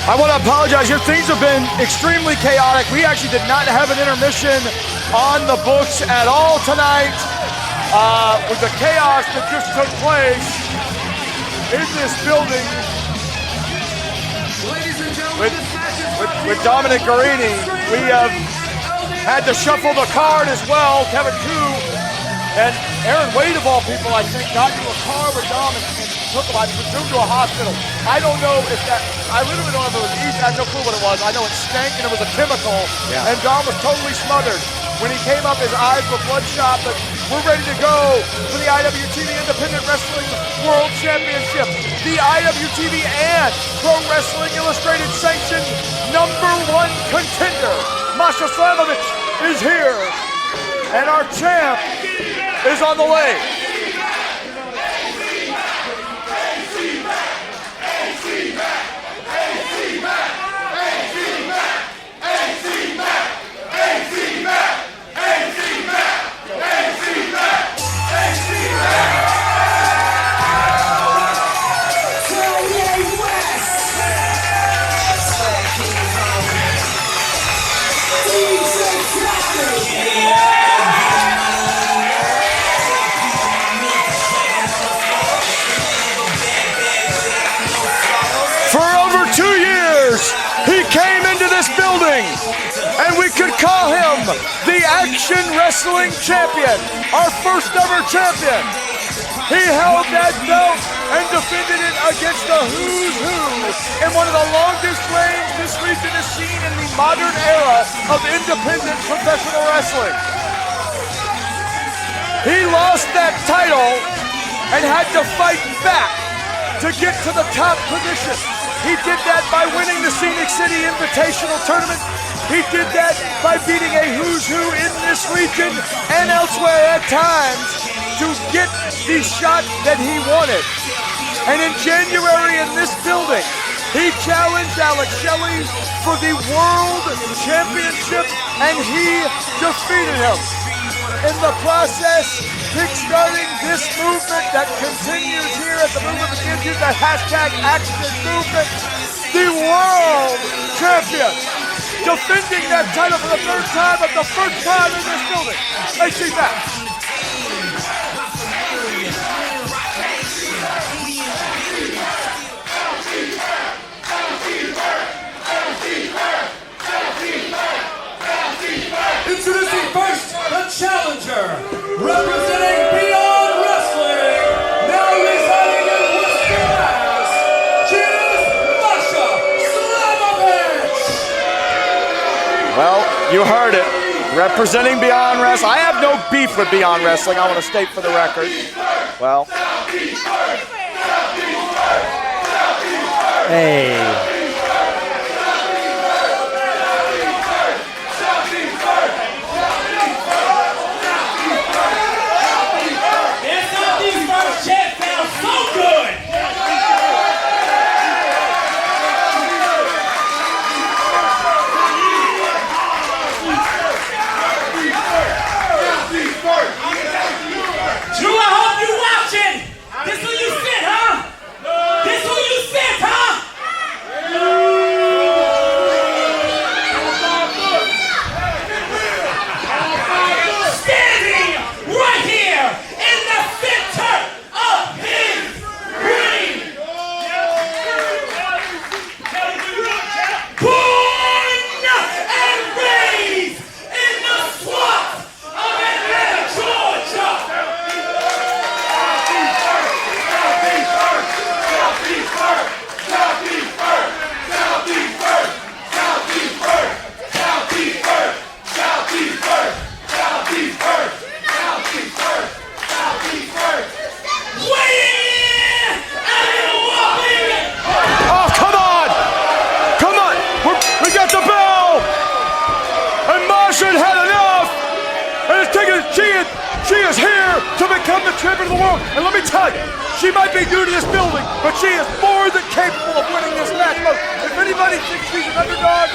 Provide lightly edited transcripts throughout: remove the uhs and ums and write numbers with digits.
I want to apologize here. Things have been extremely chaotic. We actually did not have an intermission on the books at all tonight. With the chaos that just took place in this building with Dominic Guarini, we have had to shuffle the card as well. Kevin Koo and Aaron Wade, of all people, I think, got into a car with Dom and took him, I presume, to a hospital. I don't know if that, I literally don't know if it was easy. I have no clue what it was. I know it stank and it was a chemical, and Dom was totally smothered. When he came up, his eyes were bloodshot, but we're ready to go for the IWTV Independent Wrestling World Championship. The IWTV and Pro Wrestling Illustrated sanctioned #1 contender, Masha Slamovich, is here, and our champ is on the way. He came into this building, and we could call him the Action Wrestling Champion, our first ever champion. He held that belt and defended it against the who's who in one of the longest reigns this region has seen in the modern era of independent professional wrestling. He lost that title and had to fight back to get to the top position. He did that by winning the Scenic City Invitational Tournament. He did that by beating a who's who in this region and elsewhere at times to get the shot that he wanted. And in January in this building, he challenged Alex Shelley for the World Championship, and he defeated him. In the process, kickstarting this movement that continues here at the Movement Begins, use the hashtag Action Movement, the World Champion, defending that title for the third time, but the first time in this building. AC Mack. Introducing first, the challenger, representing Beyond Wrestling, now residing in Worcester, Mass. She is Masha Slamovich. Well, you heard it. Representing Beyond Wrestling. I have no beef with Beyond Wrestling. I want to state for the record. Well. Hey. She is here to become the champion of the world. And let me tell you, she might be new to this building, but she is more than capable of winning this match. Look, if anybody thinks she's an underdog,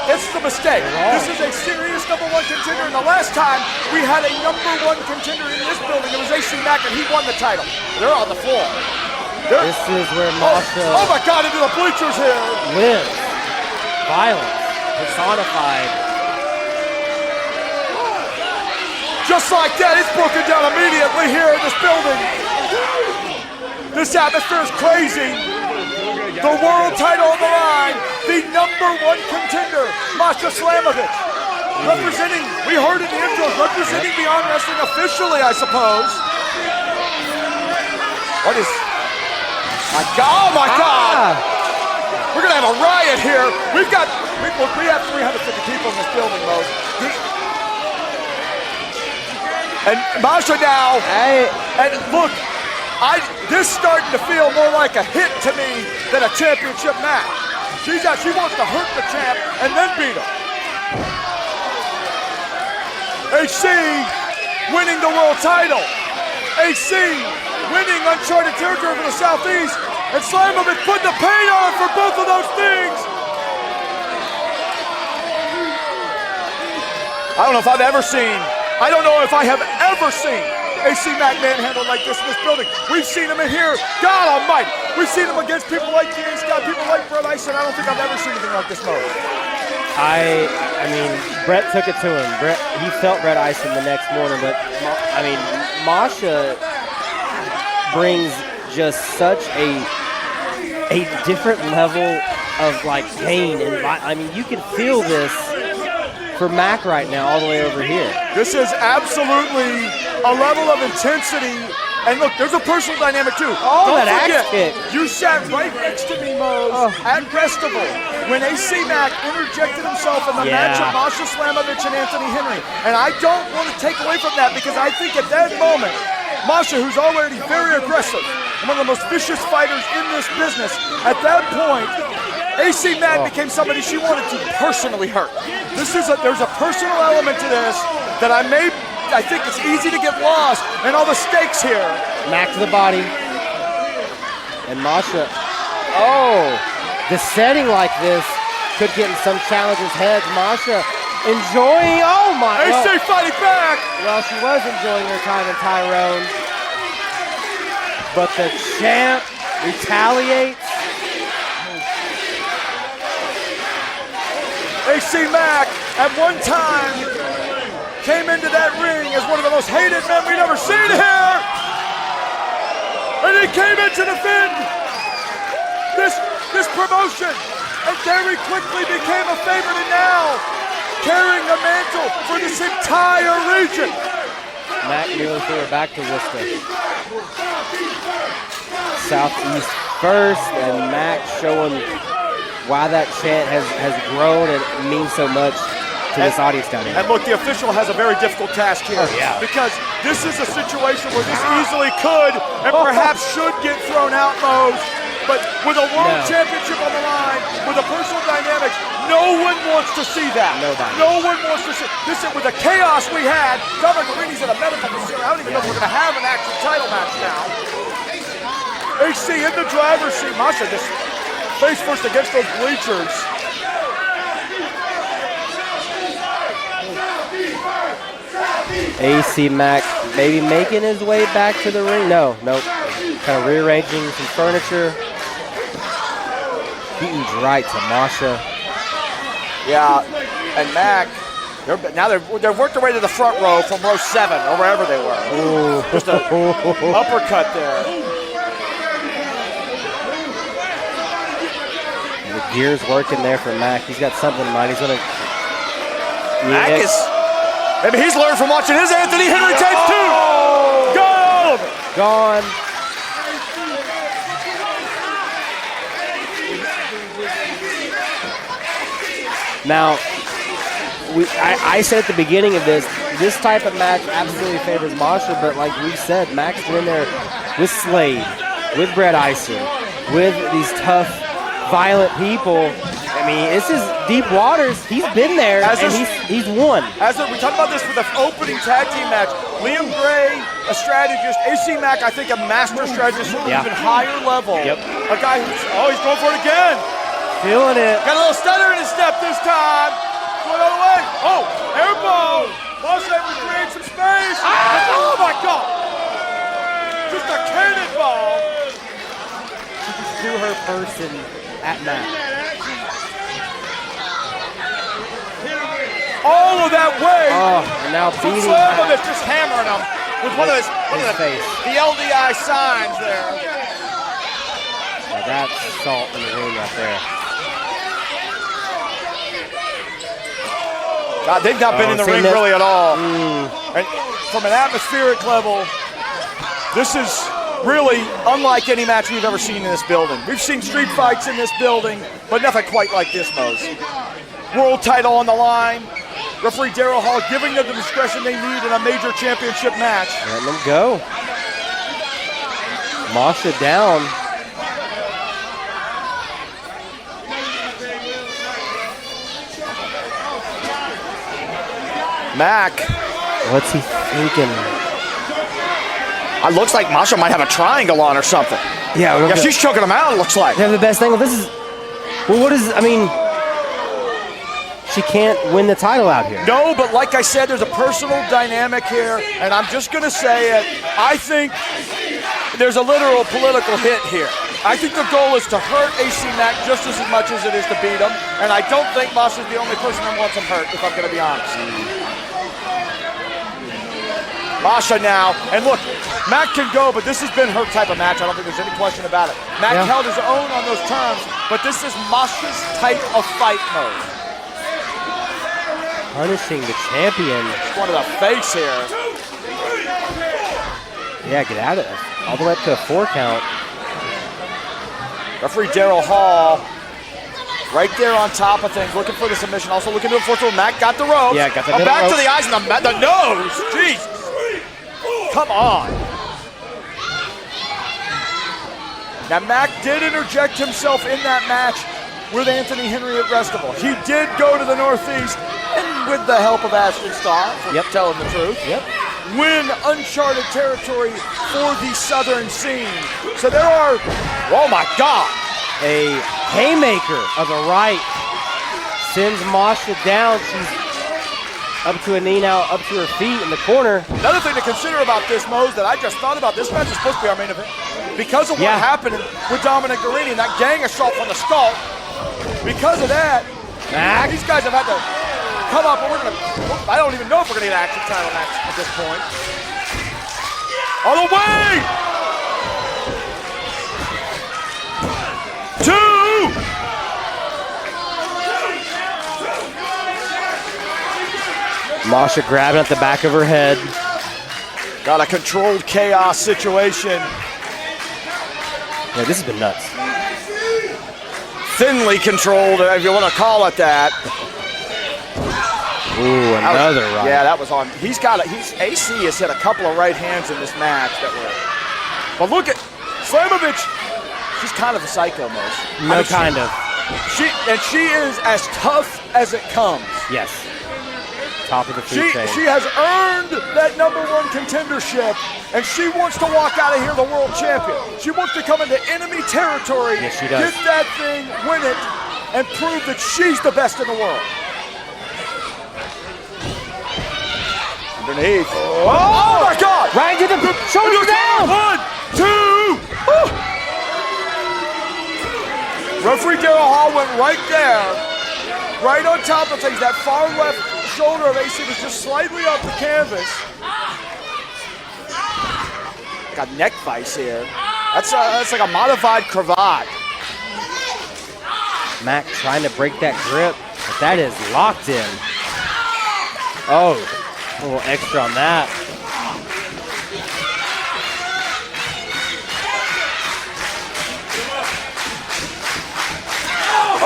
it's the mistake. This is a serious #1 contender, and the last time we had a #1 contender in this building, it was AC Mack, and he won the title. They're on the floor. This is where Masha Oh my God, into the bleachers here. lives. Violence personified. Just like that, it's broken down immediately here in this building. This atmosphere is crazy. The world title on the line. The #1 contender, Masha Slamovich. Representing, we heard in the intro, representing Beyond Wrestling officially, I suppose. What is, my God, oh my God. We're gonna have a riot here. We have 350 people in this building, Mose. And Masha now, and look, this starting to feel more like a hit to me than a championship match. She wants to hurt the champ and then beat him. AC winning the world title. AC winning uncharted territory for the Southeast. And Slamovich put the paint on for both of those things. I don't know if I have ever seen AC Mack manhandled like this in this building. We've seen him in here, God almighty. We've seen him against people like Dean Scott, people like Brett Eisen. I don't think I've ever seen anything like this mode. I mean, Brett took it to him. He felt Brett Eisen the next morning, but I mean, Masha brings just such a different level of like pain, and I mean, you can feel this for Mack right now, all the way over here. This is absolutely a level of intensity. And look, there's a personal dynamic too. Oh, Don't that forget, axe kick. you sat right next to me, Mose, at Festival when AC Mack interjected himself in the match of Masha Slamovich and Anthony Henry. And I don't want to take away from that because I think at that moment, Masha, who's already very aggressive, and one of the most vicious fighters in this business, at that point, AC Mack became somebody she wanted to personally hurt. There's a personal element to this that I think it's easy to get lost in all the stakes here. Mack to the body. And Masha, the setting like this could get in some challengers' heads. Masha enjoying, AC fighting back. Well, she was enjoying her time in Tyrone. But the champ retaliates. AC Mack, at one time, came into that ring as one of the most hated men we've ever seen here. And he came in to defend this promotion and very quickly became a favorite, and now carrying the mantle for this entire region. Mack nearly threw her back to Worcester. Southeast first, and Mack showing why that chant has grown and means so much to this audience down here. And look, the official has a very difficult task here. Because this is a situation where this easily could and perhaps should get thrown out, Mose. But with a world championship on the line, with a personal dynamics, no one wants to see that. Nobody. No one wants to see. Listen, with the chaos we had, Dominic Marini's in a medical facility. I don't even know if we're going to have an actual title match now. AC in the driver's seat. Masha just face first against those bleachers. AC Mack maybe making his way back to the ring. Nope. Kind of rearranging some furniture. Beaten right to Masha. Yeah, and Mack, they've worked their way to the front row from row 7 or wherever they were. Ooh. Just an uppercut there. The gears working there for Mack. He's got something in mind. He's gonna. Mack maybe he's learned from watching his Anthony Henry tapes too. Gone. Gone. Now, I said at the beginning of this type of match absolutely favors Masha, but like we said, Mack's been in there with Slade, with Brett Eisen, with these tough, violent people. I mean, this is deep waters. He's been there, and he's won. We talked about this for the opening tag team match. Liam Gray, a strategist. AC Mack, I think, a master strategist from an even higher level. Yep. A guy who's, he's going for it again. Feeling it. Got a little stutter in his step this time. Going all the way. Airball. Masha able to create some space. Oh my God. Just a cannonball. entire person at Mack. All of that weight. Oh, and now beating Slamovich just hammering him with one of his face. the LDI signs there. Now that's salt in the room right there. God, they've not been in the ring this? really at all. And from an atmospheric level, this is really unlike any match we've ever seen in this building. We've seen street fights in this building, but nothing quite like this, Mose. World title on the line. Referee Daryl Hall giving them the discretion they need in a major championship match. Letting them go. Masha down. Mack. What's he thinking? It looks like Masha might have a triangle on or something. Yeah, She's choking him out, it looks like. They have the best angle. This is, well, what is, I mean, she can't win the title out here. No, but like I said, there's a personal dynamic here, and I'm just going to say it. I think there's a literal political hit here. I think the goal is to hurt AC Mack just as much as it is to beat him, and I don't think Masha's the only person that wants him hurt, if I'm going to be honest. Masha now, and look, Mack can go, but this has been her type of match. I don't think there's any question about it. Mack held his own on those terms, but this is Masha's type of fight mode. Punishing the champion. One of the face here. Yeah, get out of it. All the way up to a 4 count. Referee Daryl Hall right there on top of things, looking for the submission, also looking to enforce it. Mack got the ropes. Yeah, got the back ropes. to the eyes and the nose. Jesus. Come on. Now, Mack did interject himself in that match with Anthony Henry at Restival. He did go to the Northeast, and with the help of Ashton Starr, for telling the truth, win uncharted territory for the Southern scene. So there are, oh my God. A haymaker of the right sends Masha down. She's up to a knee now, up to her feet in the corner. Another thing to consider about this, Mose, that I just thought about, this match is supposed to be our main event. Because of what happened with Dominic Guarini and that gang assault on the skull, because of that, these guys have had to come up, and I don't even know if we're going to get an actual title match at this point. All the way! 2! Masha grabbing at the back of her head. Got a controlled chaos situation. Yeah, this has been nuts. Thinly controlled, if you want to call it that. Ooh, another right. Yeah, that was on. AC has hit a couple of right hands in this match that were. But look at Slamovich. She's kind of a psycho, Mose. She is as tough as it comes. Yes. Top of the food chain. She has earned that #1 contendership, and she wants to walk out of here the world champion. She wants to come into enemy territory, yes, she does. get that thing, win it, and prove that she's the best in the world. Underneath. Oh my God! Right into the shoulders down! 1, 2! Woo. Referee Daryl Hall went right there, right on top of things. That far left shoulder of AC was just slightly off the canvas. Got neck vice here. That's like a modified cravat. Mack trying to break that grip, but that is locked in. Oh, a little extra on that.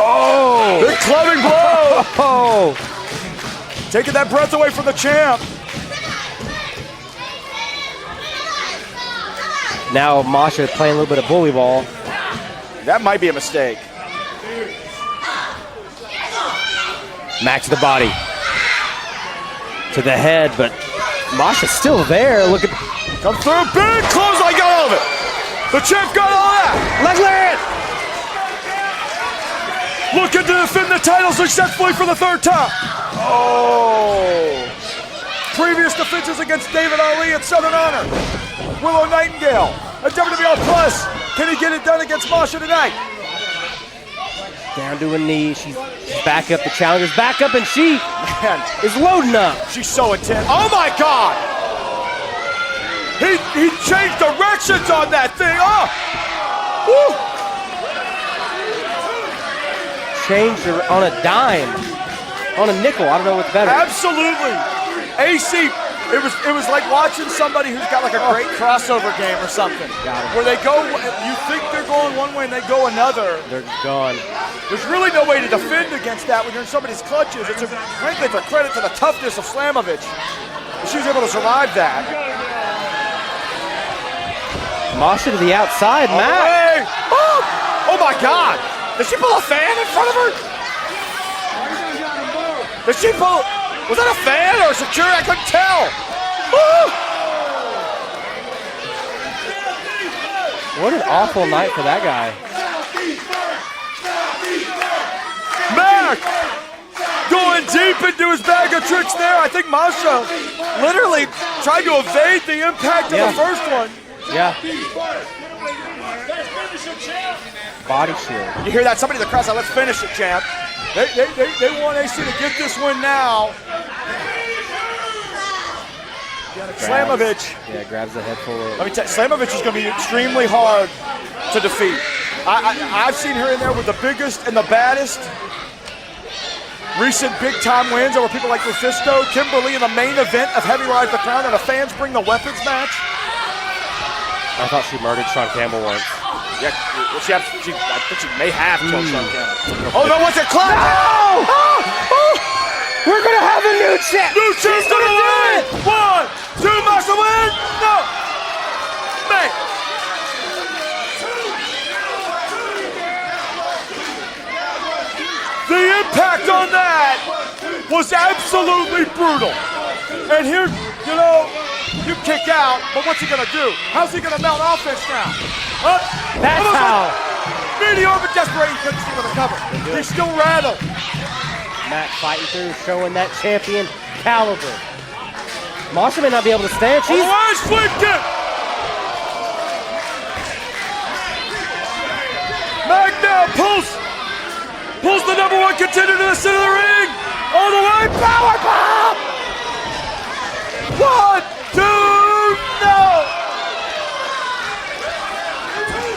Oh! Big clubbing blow! Oh! Taking that breath away from the champ. Now Masha playing a little bit of bully ball. That might be a mistake. Mack to the body. To the head, but Masha's still there. Look at. Come through, big clothesline, got all of it. The champ got all that. Leg lariat. Looking to defend the title successfully for the 3rd time. Oh. Previous defenses against David Ali at Southern Honor. Willow Nightingale at WWL Plus. Can he get it done against Masha tonight? Down to a knee. She's back up. The challenger's back up, and she is loading up. She's so intense. Oh my God! He changed directions on that thing. Oh! Woo! Changed her on a dime. On a nickel. I don't know what's better. Absolutely. AC, it was like watching somebody who's got like a great crossover game or something. Got it. Where they go, you think they're going one way and they go another. They're gone. There's really no way to defend against that when you're in somebody's clutches. Frankly, it's a credit to the toughness of Slamovich. She was able to survive that. Masha to the outside, Matt. Hey! Oh my God! Did she pull a fan in front of her? Did she pull? Was that a fan or security? I couldn't tell. What an awful night for that guy. Mack going deep into his bag of tricks there. I think Masha literally tried to evade the impact of the first one. Yeah. Body shield. You hear that? Somebody in the crowd said, "Let's finish it, champ." They want AC to get this win now. Slamovich. Yeah, grabs the head full of. Let me tell you, Slamovich is going to be extremely hard to defeat. I've seen her in there with the biggest and the baddest recent big-time wins over people like Lufisto, Kimberly in the main event of Heavy Rise the Crown and the Fans Bring the Weapons match. I thought she murdered Sean Campbell once. Yeah, I think she may have killed Sean Campbell. Oh no, what's it? Clutch! No! We're gonna have a new champ! New champ's gonna win! 1, 2, Masha win! No! Man! The impact on that was absolutely brutal. And here, you know, you kick out, but what's he gonna do? How's he gonna mount offense now? That's how. Meteor of desperation, couldn't see with a cover. He's still rattled. Matt fighting through, showing that champion caliber. Masha may not be able to stand. She's Otherwise, flip kick. Mack now pulls the number 1 contender to the center of the ring. All the way, power bomb. 1, 2, no.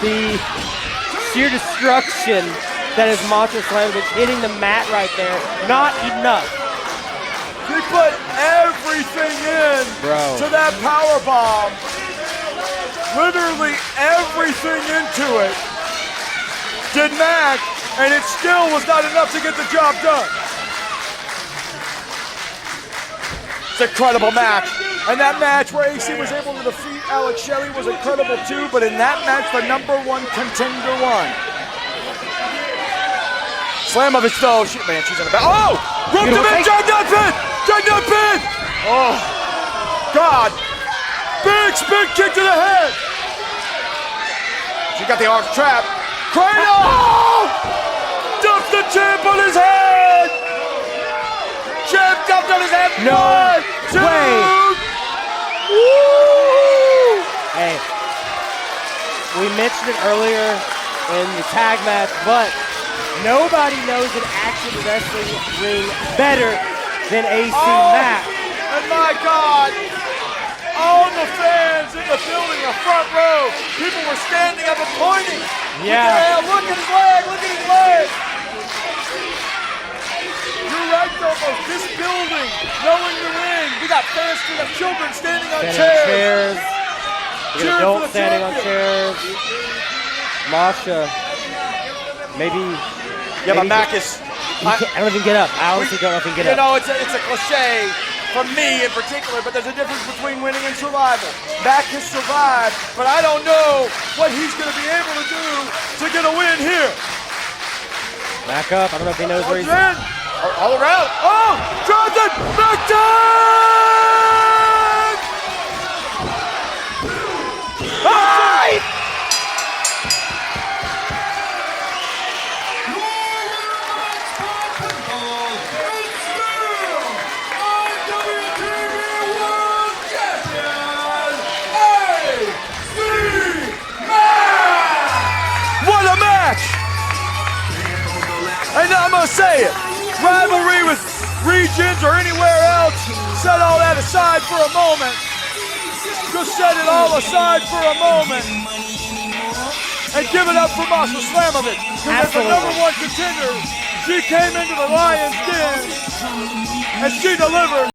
the sheer destruction that is Masha Slamovich hitting the mat right there. Not enough. He put everything in to that power bomb. Literally everything into it. Did Mack, and it still was not enough to get the job done. It's an incredible match. And that match where AC was able to defeat Alex Shelley was incredible too, but in that match, the #1 contender won. Slamovich though, she's in the back. Oh! Roped him in, Juggernaut pin! Juggernaut pin! Oh, God. Big spin kick to the head. She got the arms trapped. Cradle! Oh! Dumped the champ on his head! Champ dumped on his head. No 1, 2. way. Woo! Hey, we mentioned it earlier in the tag match, but nobody knows an action wrestling ring better than AC Mack. And my God, all the fans in the building, the front row, people were standing up and pointing. Yeah. Look at his leg, look at his leg. You're right though, folks. This building, knowing the ring, we got fans, we got children standing on chairs. We got adults standing on chairs. Masha, maybe. Yeah, but Mack is. I don't even get up. I honestly don't know if he can get up. You know, it's a cliche for me in particular, but there's a difference between winning and survival. Mack has survived, but I don't know what he's going to be able to do to get a win here. Back up. I don't know if he knows where he's at. All around. Oh, Jonathan, back down! Right! What a match! to say it. Rivalry with regions or anywhere else, set all that aside for a moment. Just set it all aside for a moment. And give it up for Masha Slamovich. Because as the #1 contender, she came into the Lions Den and she delivered.